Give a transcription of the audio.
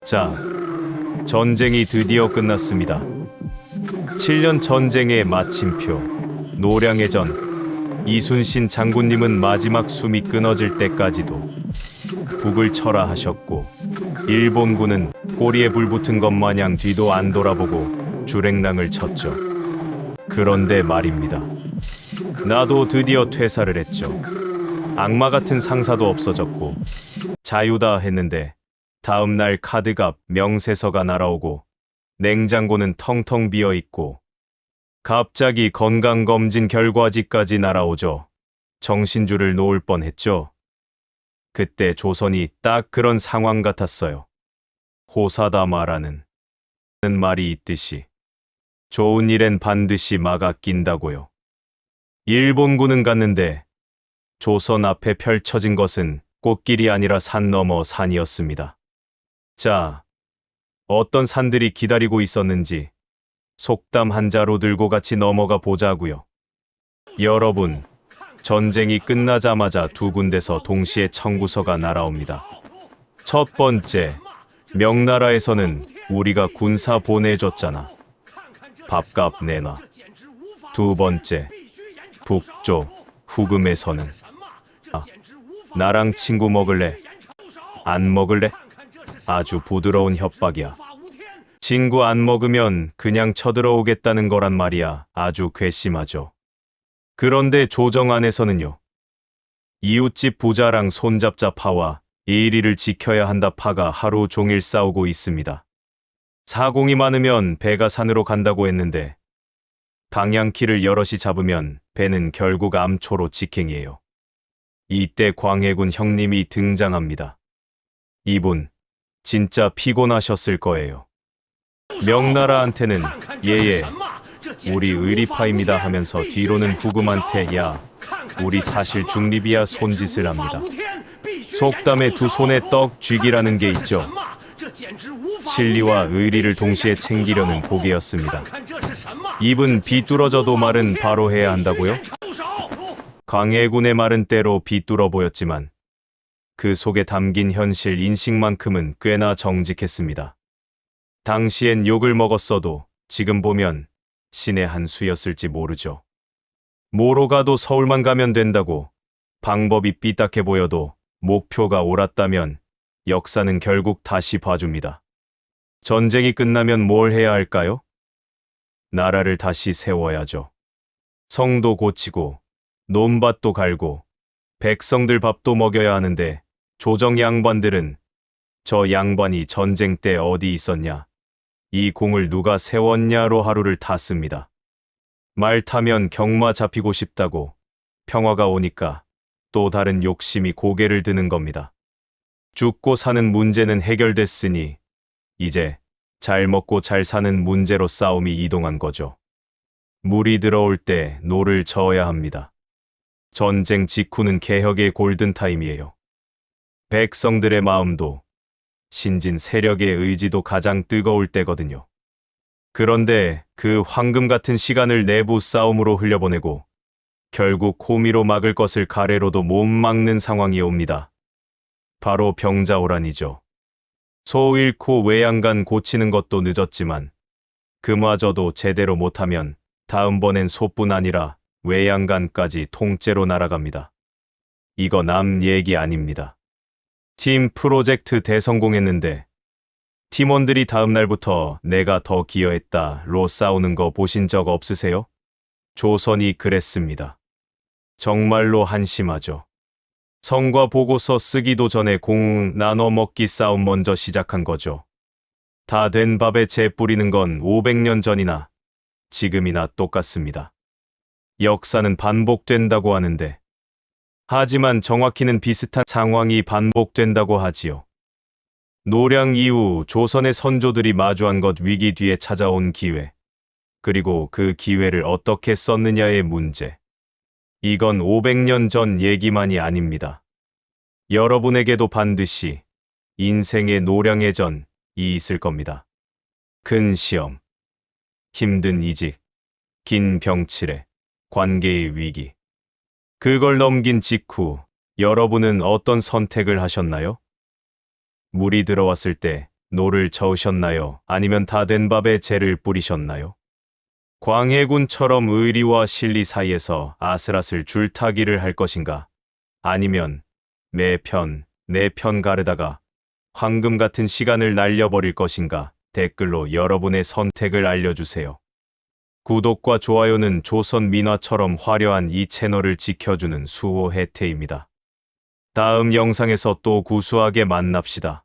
자, 전쟁이 드디어 끝났습니다. 7년 전쟁의 마침표, 노량해 전. 이순신 장군님은 마지막 숨이 끊어질 때까지도 북을 쳐라 하셨고, 일본군은 꼬리에 불 붙은 것 마냥 뒤도 안 돌아보고 주랭랑을 쳤죠. 그런데 말입니다. 나도 드디어 퇴사를 했죠. 악마 같은 상사도 없어졌고 자유다 했는데 다음 날 카드값 명세서가 날아오고 냉장고는 텅텅 비어 있고 갑자기 건강검진 결과지까지 날아오죠. 정신줄을 놓을 뻔했죠. 그때 조선이 딱 그런 상황 같았어요. 호사다마라는 말이 있듯이 좋은 일엔 반드시 막아 낀다고요. 일본군은 갔는데 조선 앞에 펼쳐진 것은 꽃길이 아니라 산 너머 산이었습니다. 자, 어떤 산들이 기다리고 있었는지 속담 한 자로 들고 같이 넘어가 보자고요. 여러분, 전쟁이 끝나자마자 두 군데서 동시에 청구서가 날아옵니다. 첫 번째, 명나라에서는 우리가 군사 보내줬잖아. 밥값 내놔. 두 번째, 북쪽 후금에서는 나랑 친구 먹을래? 안 먹을래? 아주 부드러운 협박이야. 친구 안 먹으면 그냥 쳐들어오겠다는 거란 말이야. 아주 괘씸하죠. 그런데 조정 안에서는요. 이웃집 부자랑 손잡자 파와 예의를 지켜야 한다 파가 하루 종일 싸우고 있습니다. 사공이 많으면 배가 산으로 간다고 했는데 방향키를 여럿이 잡으면 배는 결국 암초로 직행이에요. 이때 광해군 형님이 등장합니다. 이분 진짜 피곤하셨을 거예요. 명나라한테는 예예 우리 의리파입니다 하면서 뒤로는 후금한테 야 우리 사실 중립이야 손짓을 합니다. 속담에 두 손에 떡 쥐기라는 게 있죠. 실리와 의리를 동시에 챙기려는 복이었습니다. 입은 비뚤어져도 말은 바로 해야 한다고요? 광해군의 말은 때로 비뚤어 보였지만 그 속에 담긴 현실 인식만큼은 꽤나 정직했습니다. 당시엔 욕을 먹었어도 지금 보면 신의 한 수였을지 모르죠. 뭐로 가도 서울만 가면 된다고 방법이 삐딱해 보여도 목표가 옳았다면 역사는 결국 다시 봐줍니다. 전쟁이 끝나면 뭘 해야 할까요? 나라를 다시 세워야죠. 성도 고치고 논밭도 갈고 백성들 밥도 먹여야 하는데 조정 양반들은 저 양반이 전쟁 때 어디 있었냐? 이 공을 누가 세웠냐로 하루를 탔습니다. 말 타면 경마 잡히고 싶다고 평화가 오니까 또 다른 욕심이 고개를 드는 겁니다. 죽고 사는 문제는 해결됐으니 이제 잘 먹고 잘 사는 문제로 싸움이 이동한 거죠. 물이 들어올 때 노를 저어야 합니다. 전쟁 직후는 개혁의 골든타임이에요. 백성들의 마음도 신진 세력의 의지도 가장 뜨거울 때거든요. 그런데 그 황금 같은 시간을 내부 싸움으로 흘려보내고 결국 호미로 막을 것을 가래로도 못 막는 상황이 옵니다. 바로 병자호란이죠. 소 잃고 외양간 고치는 것도 늦었지만 그마저도 제대로 못하면 다음번엔 소뿐 아니라 외양간까지 통째로 날아갑니다. 이거 남 얘기 아닙니다. 팀 프로젝트 대성공했는데 팀원들이 다음 날부터 내가 더 기여했다로 싸우는 거 보신 적 없으세요? 조선이 그랬습니다. 정말로 한심하죠. 성과 보고서 쓰기도 전에 공 나눠 먹기 싸움 먼저 시작한 거죠. 다 된 밥에 재 뿌리는 건 500년 전이나 지금이나 똑같습니다. 역사는 반복된다고 하는데 하지만 정확히는 비슷한 상황이 반복된다고 하지요. 노량 이후 조선의 선조들이 마주한 것 위기 뒤에 찾아온 기회, 그리고 그 기회를 어떻게 썼느냐의 문제. 이건 500년 전 얘기만이 아닙니다. 여러분에게도 반드시 인생의 노량의 전이 있을 겁니다. 큰 시험, 힘든 이직, 긴 병치레, 관계의 위기. 그걸 넘긴 직후 여러분은 어떤 선택을 하셨나요? 물이 들어왔을 때 노를 저으셨나요? 아니면 다 된 밥에 재를 뿌리셨나요? 광해군처럼 의리와 실리 사이에서 아슬아슬 줄타기를 할 것인가? 아니면 내 편 가르다가 황금 같은 시간을 날려버릴 것인가? 댓글로 여러분의 선택을 알려주세요. 구독과 좋아요는 조선 민화처럼 화려한 이 채널을 지켜주는 수호 혜태입니다. 다음 영상에서 또 구수하게 만납시다.